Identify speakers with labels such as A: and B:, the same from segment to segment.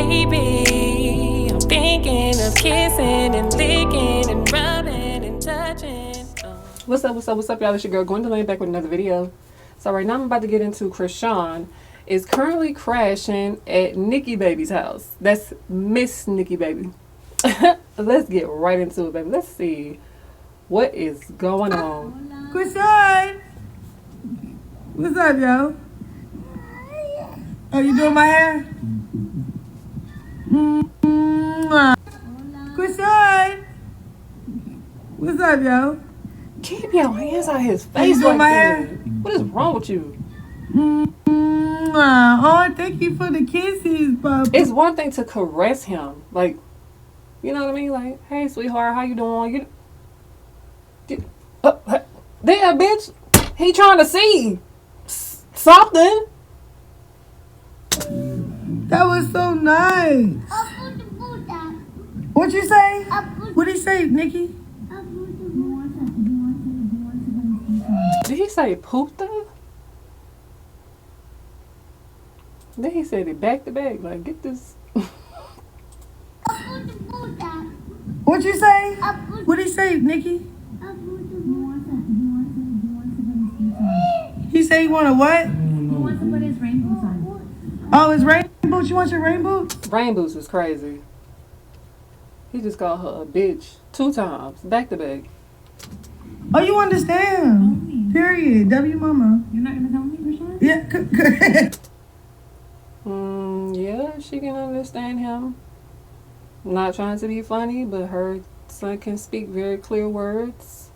A: baby. I'm thinking of kissing and licking and rubbing and touching. What's up, y'all? It's your girl Gwendolyn back with another video. So right now I'm about to get into Chrisean is currently crashing at Nikki baby's house. That's Miss Nikki baby. Let's get right into it, baby. Let's see what is going on.
B: Chrisean! What's up, yo? Oh, you doing my hair? Chrisean! What's up, yo?
A: Keep your hands out his face.
B: You doing my hair?
A: What is wrong with you?
B: Oh, thank you for the kisses, Papa.
A: It's one thing to caress him, like, you know what I mean? Like, hey, sweetheart, how you doing? Damn, bitch, he trying to see something.
B: That was so nice. What you say? What did he say, Nikki?
A: Did he say puta? Then he said it back to back. Like, get this.
B: What you say? What did he say, Nikki? He said he want a what?
C: He wants to put his rain boots on.
B: Oh, his rain boots? You want your rain boots?
A: Rain boots was crazy. He just called her a bitch 2 times, back to back.
B: Oh, you understand? Period. W mama.
C: You're not gonna tell me, Chrisean?
B: Yeah.
A: Yeah, she can understand him. Not trying to be funny, but her son can speak very clear words.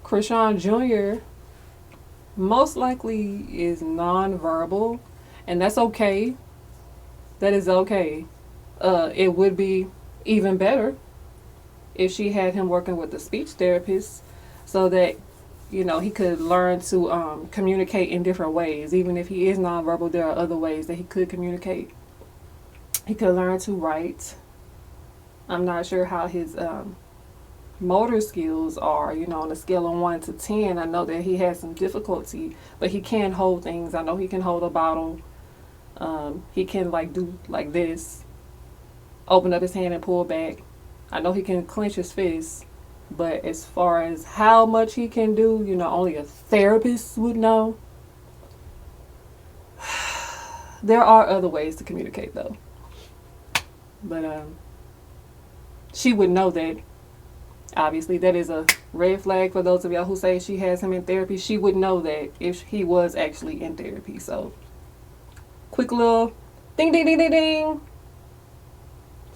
A: Chrisean Jr. most likely is non-verbal, and that's okay. That is okay. It would be even better if she had him working with a speech therapist so that, you know, he could learn to communicate in different ways. Even if he is nonverbal, there are other ways that he could communicate. He could learn to write. I'm not sure how his motor skills are, you know, on a scale of 1 to 10. I know that he has some difficulty, but he can hold things. I know he can hold a bottle. He can like do like this, open up his hand and pull back. I know he can clench his fist, but as far as how much he can do, you know, only a therapist would know. There are other ways to communicate though. But she would know that. Obviously, that is a red flag for those of y'all who say she has him in therapy. She would know that if he was actually in therapy. So, quick little ding, ding, ding, ding, ding.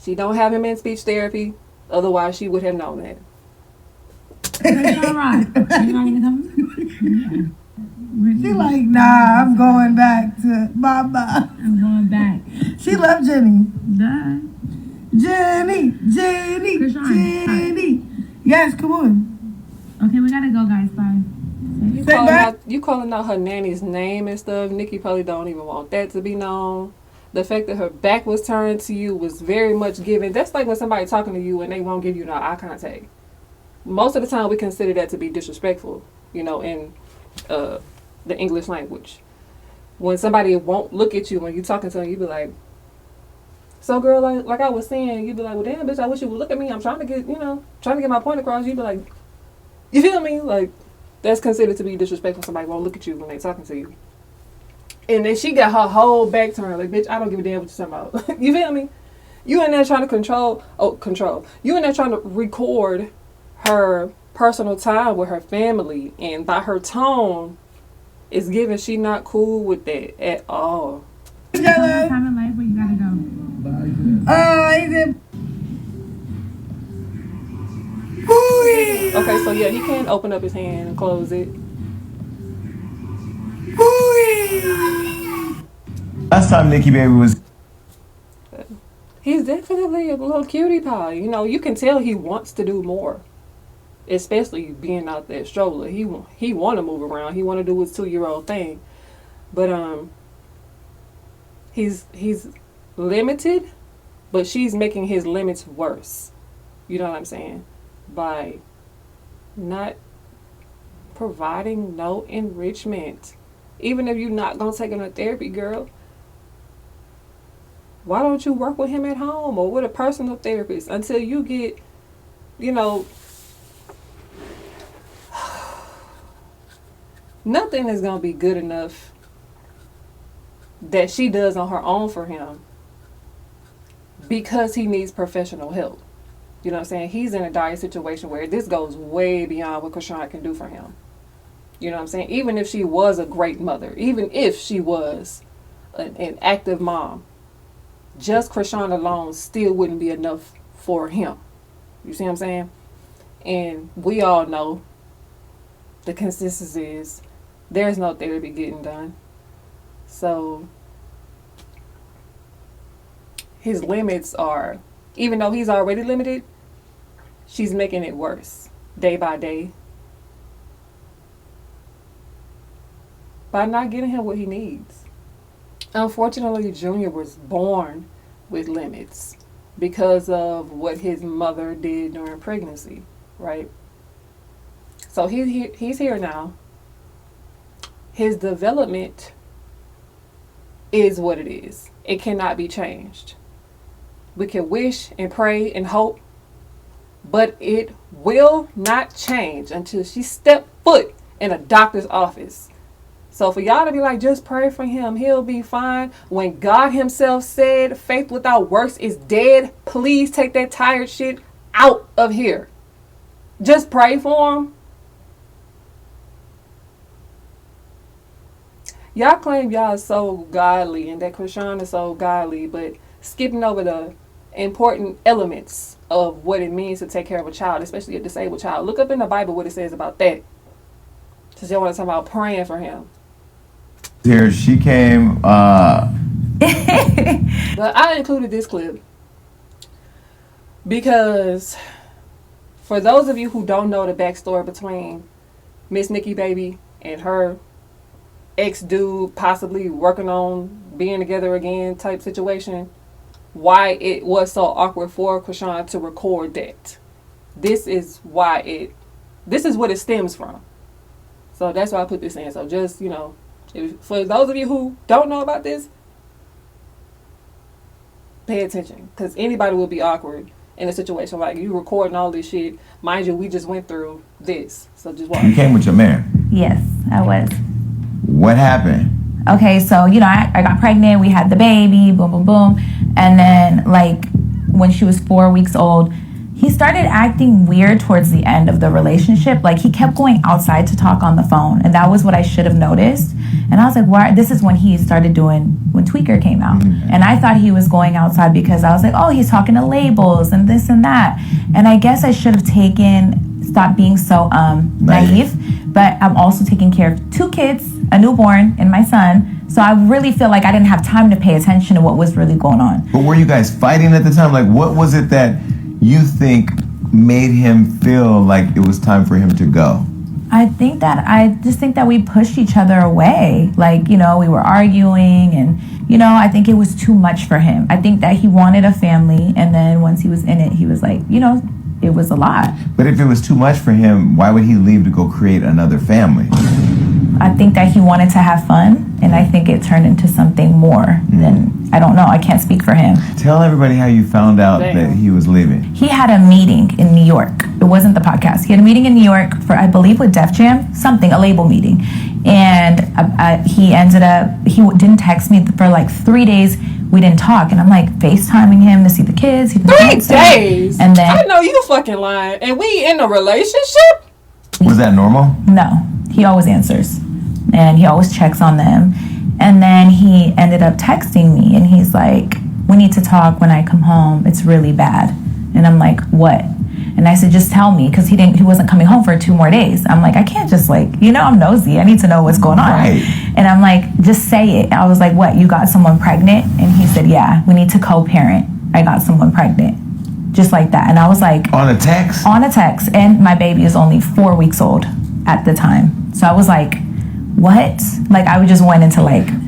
A: She don't have him in speech therapy. Otherwise, she would have known that.
C: That's all right. You're not gonna tell me?
B: She like, nah, I'm going back to Baba.
C: I'm going back.
B: She loved Jenny.
C: Duh.
B: Jenny.
C: Chrisean,
B: Yes, come on.
C: okay, we gotta go, guys. Bye.
A: You calling out her nanny's name and stuff. Nikki probably don't even want that to be known. The fact that her back was turned to you was very much given. That's like when somebody talking to you and they won't give you no eye contact. Most of the time we consider that to be disrespectful, you know, in the English language. When somebody won't look at you when you're talking to them, you be like, so girl, like I was saying, you be like, well damn bitch, I wish you would look at me. I'm trying to get, you know, trying to get my point across. You be like, you feel me? Like, that's considered to be disrespectful. Somebody won't look at you when they talking to you. And then she got her whole back turned. Like, bitch, I don't give a damn what you're talking about. You feel me? You in there trying to control. You in there trying to record her personal time with her family. And by her tone, it's given she not cool with that at all.
C: Time in life where you gotta go.
A: Okay, so yeah, he can open up his hand and close it.
D: Last time Nikki baby was.
A: He's definitely a little cutie pie. You know, you can tell he wants to do more. Especially being out there stroller. He want to move around. He want to do his 2-year-old thing. But he's limited, but she's making his limits worse. You know what I'm saying? By not providing no enrichment. Even if you're not going to take him to therapy, girl, why don't you work with him at home or with a personal therapist until you get, nothing is going to be good enough that she does on her own for him because he needs professional help. You know what I'm saying? He's in a dire situation where this goes way beyond what Chrisean can do for him. You know what I'm saying? Even if she was a great mother, even if she was an active mom, just Chrisean alone still wouldn't be enough for him. You see what I'm saying? And we all know the consensus is there's no therapy getting done. So his limits are, even though he's already limited, she's making it worse day by day by not getting him what he needs. Unfortunately, Junior was born with limits because of what his mother did during pregnancy, right? So he's here now. His development is what it is. It cannot be changed. We can wish and pray and hope, but it will not change until she step foot in a doctor's office. So for y'all to be like, just pray for him, he'll be fine, when God himself said faith without works is dead, please take that tired shit out of here. Just pray for him. Y'all claim y'all so godly and that Chrisean is so godly, but skipping over the important elements of what it means to take care of a child, especially a disabled child. Look up in the Bible what it says about that. Since y'all want to talk about praying for him.
D: Here she came.
A: But I included this clip because for those of you who don't know the backstory between Miss Nikki Baby and her ex-dude possibly working on being together again type situation, why it was so awkward for Chrisean to record that. This is what it stems from. So that's why I put this in. So just, for those of you who don't know about this, pay attention. Because anybody would be awkward in a situation like you recording all this shit. Mind you, we just went through this. So just watch.
D: You came with your man.
C: Yes, I was.
D: What happened?
C: Okay, so, I got pregnant. We had the baby, boom, boom, boom. And then, when she was 4 weeks old, he started acting weird towards the end of the relationship. He kept going outside to talk on the phone. And that was what I should have noticed. And I was like, why? This is when he started doing, when Tweaker came out. Mm-hmm. And I thought he was going outside because I was like, oh, he's talking to labels and this and that. And I guess I should have stopped being so naive. But I'm also taking care of 2 kids, a newborn and my son. So I really feel like I didn't have time to pay attention to what was really going on.
D: But were you guys fighting at the time? What was it that you think made him feel like it was time for him to go?
C: I just think that we pushed each other away. We were arguing and, I think it was too much for him. I think that he wanted a family. And then once he was in it, he was like, it was a lot.
D: But if it was too much for him, why would he leave to go create another family?
C: I think that he wanted to have fun, and I think it turned into something more than, I don't know, I can't speak for him.
D: Tell everybody how you found out that he was leaving.
C: He had a meeting in New York. It wasn't the podcast. He had a meeting in New York for, I believe, with Def Jam, a label meeting. And he didn't text me for 3 days. We didn't talk, and I'm FaceTiming him to see the kids.
A: 3 days?
C: And then
A: I know you fucking lying. And we in a relationship?
D: Was that normal?
C: No. He always answers. And he always checks on them. And then he ended up texting me, and he's like, we need to talk when I come home. It's really bad. And I'm like, what? And I said, just tell me, because he wasn't coming home for 2 more days. I'm like, I can't just I'm nosy. I need to know what's going on.
D: Right.
C: And I'm like, just say it. I was like, what, you got someone pregnant? And he said, yeah, we need to co-parent. I got someone pregnant. Just like that. And I was like...
D: On a text?
C: On a text. And my baby is only 4 weeks old at the time. So I was like, what? I just went into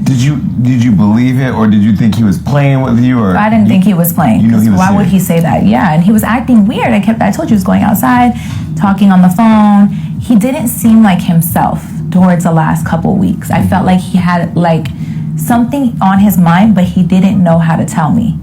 C: Did
D: you believe it, or did you think he was playing with you? Or
C: I didn't think he was playing.
D: You knew he was
C: why
D: serious.
C: would he say that? Yeah, and he was acting weird. I told you he was going outside, talking on the phone. He didn't seem like himself towards the last couple weeks. I felt like he had something on his mind, but he didn't know how to tell me.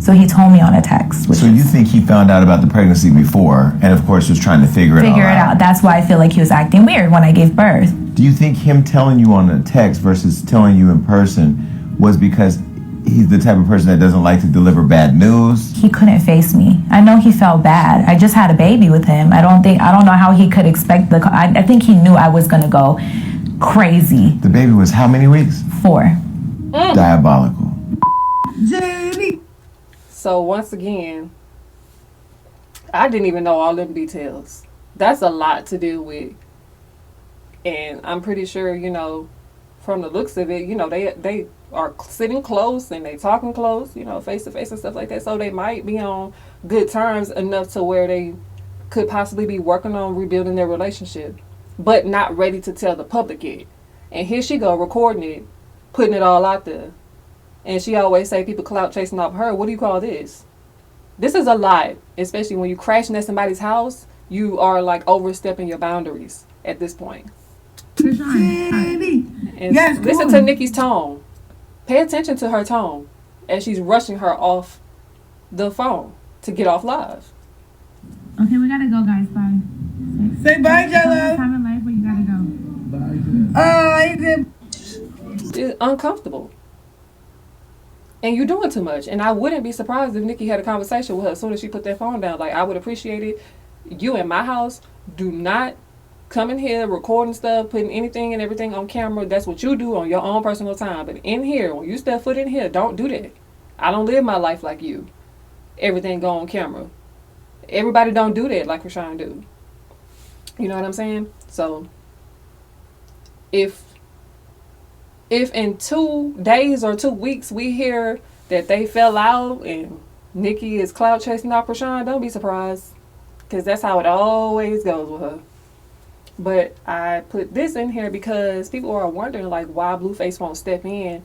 C: So he told me on a text.
D: So you think he found out about the pregnancy before, and of course was trying to figure it out?
C: That's why I feel like he was acting weird when I gave birth.
D: Do you think him telling you on a text versus telling you in person was because he's the type of person that doesn't like to deliver bad news?
C: He couldn't face me. I know he felt bad. I just had a baby with him. I don't know how he could expect I think he knew I was gonna go crazy.
D: The baby was how many weeks?
C: 4.
D: Diabolical.
B: Jenny.
A: So once again, I didn't even know all them details. That's a lot to deal with. And I'm pretty sure, you know, from the looks of it, you know, they are sitting close and they talking close, you know, face to face and stuff like that. So they might be on good terms enough to where they could possibly be working on rebuilding their relationship, but not ready to tell the public yet. And here she go recording it, putting it all out there. And she always say people clout chasing off her. What do you call this? This is a lot, especially when you crashing at somebody's house. You are like overstepping your boundaries at this point.
B: Jenny.
A: And
B: Yes,
A: listen
B: cool.
A: to Nikki's tone. Pay attention to her tone as she's rushing her off the phone to get off live.
E: Okay, we gotta go, guys. Bye.
B: Say bye, Jello.
E: Time in life where you gotta go.
B: He did.
A: It's uncomfortable. And you're doing too much. And I wouldn't be surprised if Nikki had a conversation with her as soon as she put that phone down. Like, I would appreciate it. You in my house, do not come in here recording stuff, putting anything and everything on camera. That's what you do on your own personal time. But in here, when you step foot in here, don't do that. I don't live my life like you. Everything go on camera. Everybody don't do that like Chrisean do. You know what I'm saying? So, if in 2 days or 2 weeks we hear that they fell out and Nikki is clout chasing off Chrisean, don't be surprised. Because that's how it always goes with her. But I put this in here because people are wondering like why Blueface won't step in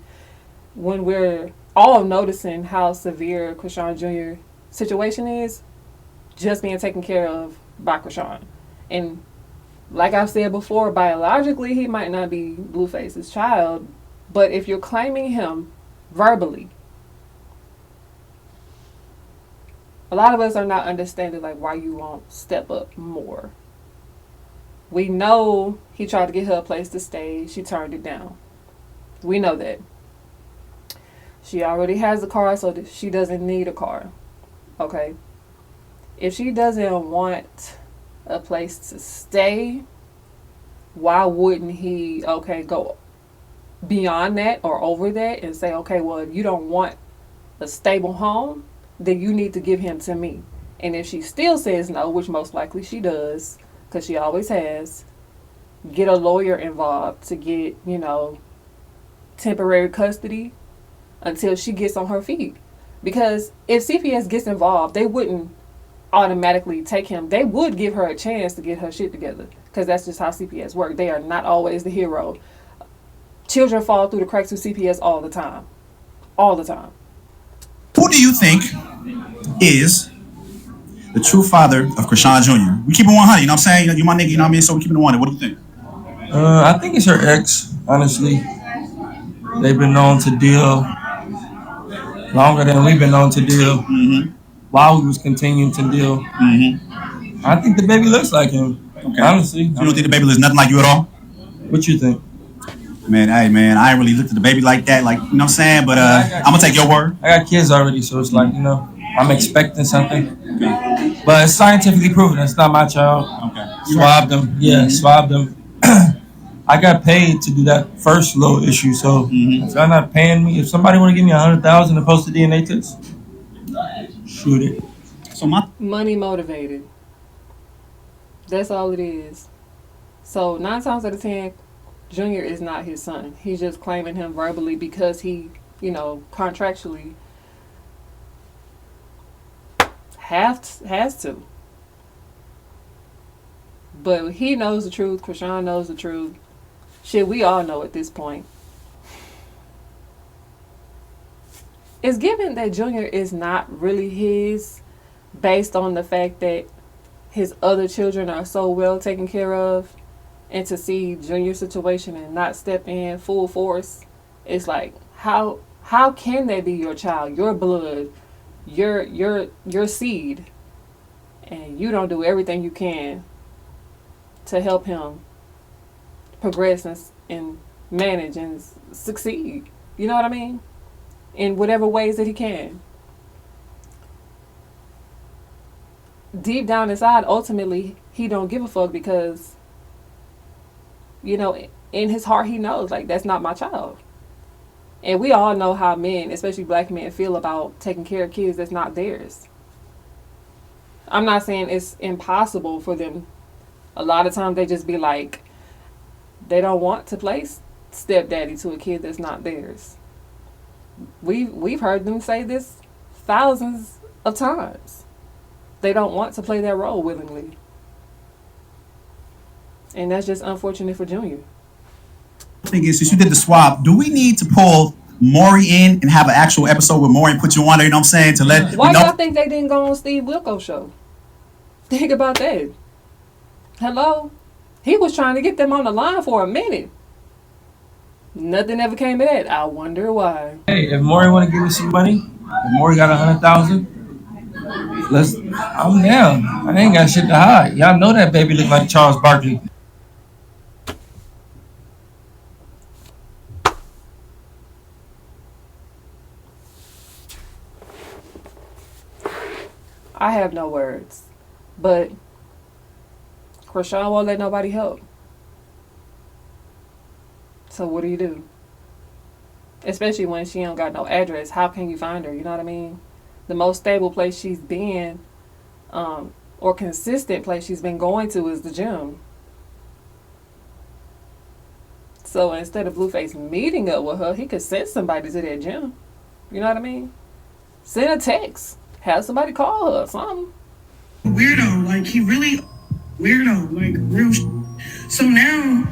A: when we're all noticing how severe Chrisean Jr. situation is just being taken care of by Chrisean. And like I've said before, biologically he might not be Blueface's child, but if you're claiming him verbally, a lot of us are not understanding like why you won't step up more. We know he tried to get her a place to stay. She turned it down. We know that. She already has a car, so she doesn't need a car. Okay? If she doesn't want a place to stay, why wouldn't he, go beyond that or over that and say, okay, well, if you don't want a stable home, then you need to give him to me. And if she still says no, which most likely she does, because she always has, get a lawyer involved to get, temporary custody until she gets on her feet. Because if CPS gets involved, they wouldn't automatically take him. They would give her a chance to get her shit together, because that's just how CPS work. They are not always the hero. Children fall through the cracks with CPS all the time. All the time.
F: Who do you think is the true father of Chrisean Jr.? We keep it 100, you know what I'm saying? You my nigga, you know what I mean? So we keep it 100. What do you think?
G: I think it's her ex, honestly. They've been known to deal longer than we've been known to deal.
F: Mm-hmm.
G: While we was continuing to deal.
F: Mm-hmm.
G: I think the baby looks like him. Okay. Honestly.
F: You don't think the baby looks nothing like you at all?
G: What you think?
F: Man, I ain't really looked at the baby like that, like, you know what I'm saying? But I'm gonna take your word.
G: I got kids already, so it's like, I'm expecting something. Okay. But it's scientifically proven. It's not my child.
F: Okay.
G: Swabbed them. Yeah, swabbed them. I got paid to do that first little issue, so if y'all not paying me, if somebody want to give me $100,000 to post a DNA test, shoot it.
F: So
A: money motivated. That's all it is. So 9 times out of 10, Junior is not his son. He's just claiming him verbally because he, contractually has to. But he knows the truth. Chrisean knows the truth. Shit, we all know at this point. It's given that Junior is not really his, based on the fact that his other children are so well taken care of, and to see Junior's situation and not step in full force, it's like, how can they be your child, your blood, your seed, and you don't do everything you can to help him progress and manage and succeed? You know what I mean? In whatever ways that he can. Deep down inside, ultimately, he don't give a fuck because, you know, in his heart, he knows, like, that's not my child. And we all know how men, especially black men, feel about taking care of kids that's not theirs. I'm not saying it's impossible for them. A lot of times they just be like, they don't want to place stepdaddy to a kid that's not theirs. We've heard them say this thousands of times. They don't want to play that role willingly. And that's just unfortunate for Junior.
F: The thing is, since you did the swap, do we need to pull Maury in and have an actual episode with Maury and put you on there, you know what I'm saying? To let
A: Why y'all think they didn't go on Steve Wilkos' show? Think about that. Hello? He was trying to get them on the line for a minute. Nothing ever came of that. I wonder why.
G: Hey, if Maury want to give me some money, if Maury got 100,000, I'm down. I ain't got shit to hide. Y'all know that baby look like Charles Barkley.
A: I have no words. But Chrisean won't let nobody help. So what do? Especially when she don't got no address. How can you find her? You know what I mean? The most stable place she's been, or consistent place she's been going to, is the gym. So instead of Blueface meeting up with her, he could send somebody to that gym. You know what I mean? Send a text. Have somebody call her or something.
B: Weirdo, like he really weirdo, like real. So now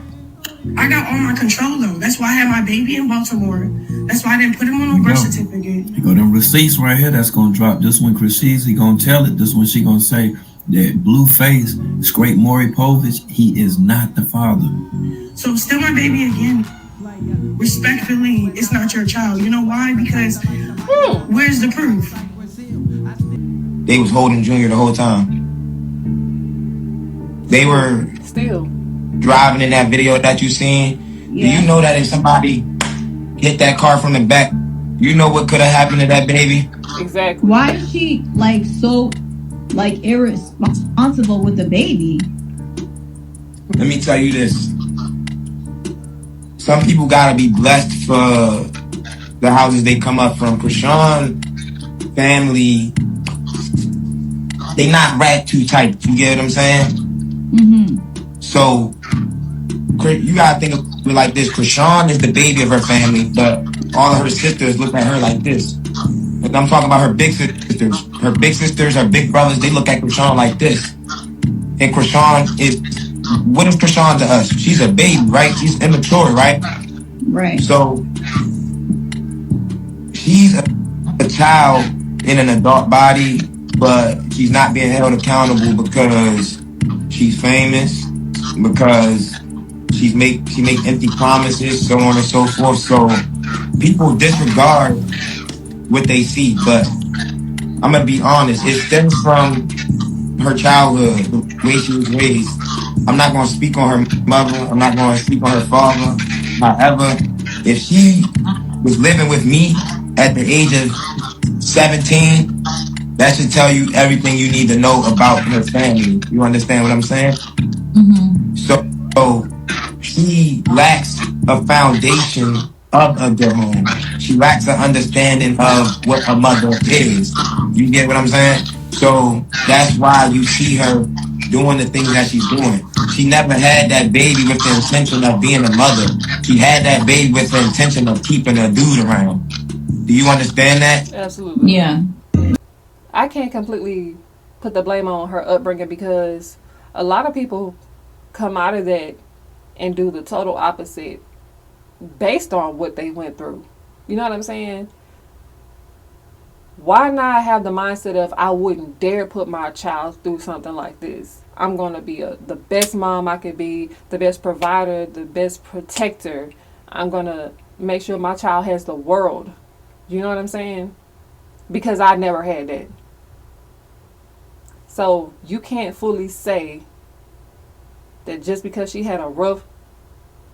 B: I got all my control though. That's why I had my baby in Baltimore. That's why I didn't put him on no birth certificate.
H: You go them receipts right here. That's gonna drop. This one, Chrisean, he gonna tell it. This one, she gonna say that Blueface, Scrape Maury Povich, he is not the father.
B: So still my baby again. Respectfully, it's not your child. You know why? Because where's the proof?
D: They was holding Junior the whole time. They were
A: Still
D: driving in that video that you seen. Yeah. Do you know that if somebody hit that car from the back, you know what could have happened to that baby?
A: Exactly.
I: Why is she like so like irresponsible with the baby?
D: Let me tell you this. Some people gotta be blessed for the houses they come up from. Chrisean family, they not rat too tight. You get what I'm saying?
I: Mm-hmm.
D: So you gotta think of it like this. Chrisean is the baby of her family, but all of her sisters look at her like this. And I'm talking about her big sisters. Her big sisters, her big brothers, they look at Chrisean like this. And Chrisean is, what is Chrisean to us? She's a baby, right? She's immature, right?
I: Right.
D: So she's a child in an adult body, but she's not being held accountable because she's famous, because she make empty promises, so on and so forth. So people disregard what they see, but I'm gonna be honest, it stems from her childhood, the way she was raised. I'm not gonna speak on her mother, I'm not gonna speak on her father. However, if she was living with me at the age of 17, that should tell you everything you need to know about her family. You understand what I'm saying?
I: Mm-hmm.
D: So she lacks a foundation of a good home. She lacks an understanding of what a mother is. You get what I'm saying? So that's why you see her doing the things that she's doing. She never had that baby with the intention of being a mother. She had that baby with the intention of keeping a dude around. Do you understand that?
A: Absolutely.
I: Yeah.
A: I can't completely put the blame on her upbringing because a lot of people come out of that and do the total opposite based on what they went through. You know what I'm saying? Why not have the mindset of I wouldn't dare put my child through something like this? I'm going to be the best mom I could be, the best provider, the best protector, I'm going to make sure my child has the world. You know what I'm saying? Because I never had that. So you can't fully say that just because she had a rough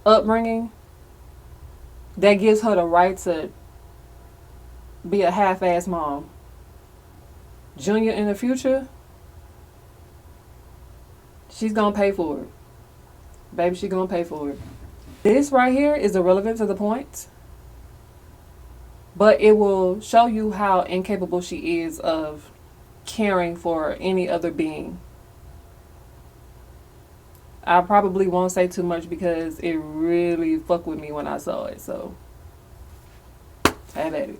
A: upbringing, that gives her the right to be a half-ass mom. Junior in the future, she's going to pay for it. Baby, she's going to pay for it. This right here is irrelevant to the point, but it will show you how incapable she is of caring for any other being. I probably won't say too much because it really fucked with me when I saw it, so have at it.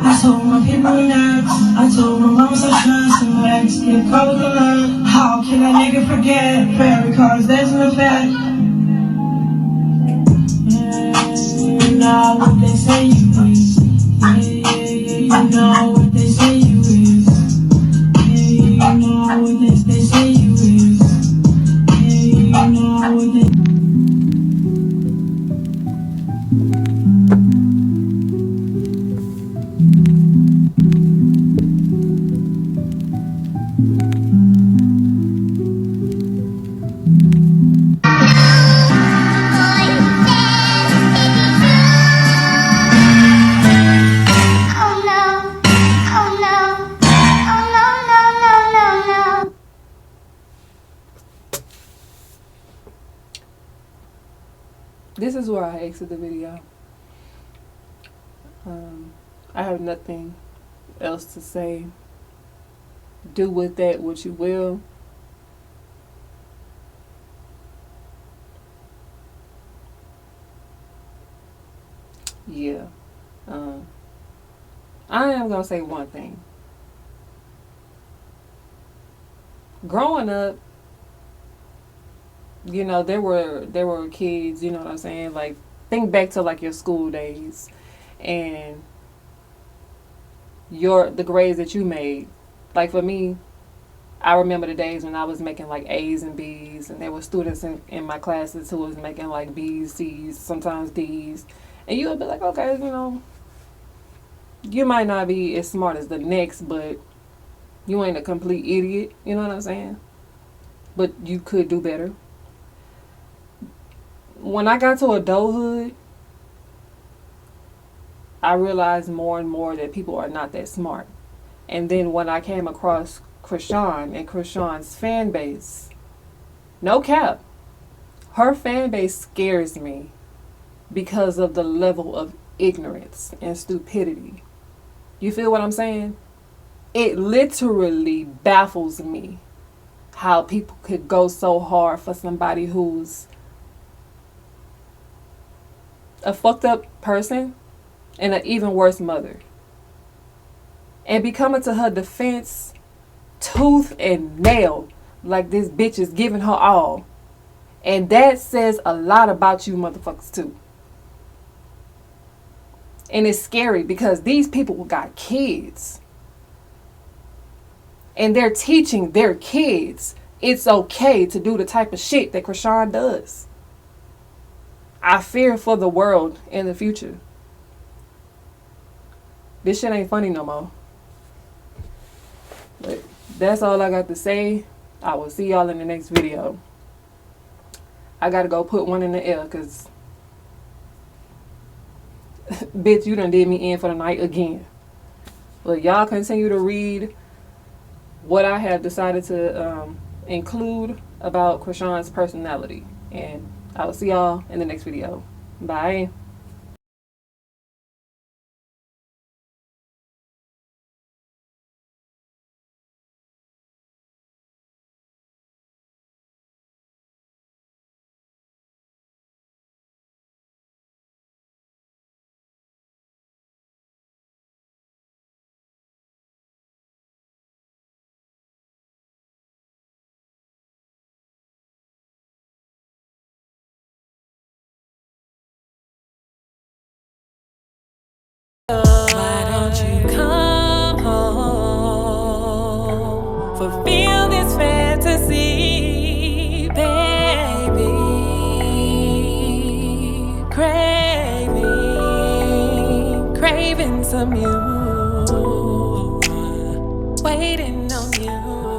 B: I told my people that I told my mama so stressed and my ex get cold to learn. How can a nigga forget? Prayer because there's no fact. You know what they say you is. You know what they say you is. You know what they say you is. You know what they
A: This is where I exit the video. I have nothing else to say. Do with that what you will. Yeah. I am going to say one thing. Growing up, you know, there were kids, you know what I'm saying? Like, think back to like your school days and the grades that you made. Like for me, I remember the days when I was making like A's and B's, and there were students in my classes who was making like B's, C's, sometimes D's. And you would be like, okay, you know, you might not be as smart as the next, but you ain't a complete idiot. You know what I'm saying? But you could do better. When I got to adulthood, I realized more and more that people are not that smart. And then when I came across Chrisean and Chrisean's fan base, no cap, her fan base scares me because of the level of ignorance and stupidity. You feel what I'm saying? It literally baffles me how people could go so hard for somebody who's a fucked up person and an even worse mother. And be coming to her defense tooth and nail like this bitch is giving her all. And that says a lot about you motherfuckers too. And it's scary because these people got kids. And they're teaching their kids it's okay to do the type of shit that Chrisean does. I fear for the world in the future. This shit ain't funny no more. But that's all I got to say. I will see y'all in the next video. I gotta go put one in the air because bitch, you done did me in for the night again. But y'all continue to read what I have decided to include about Chrisean's personality. And I will see y'all in the next video. Bye.
J: craving some you, waiting on you.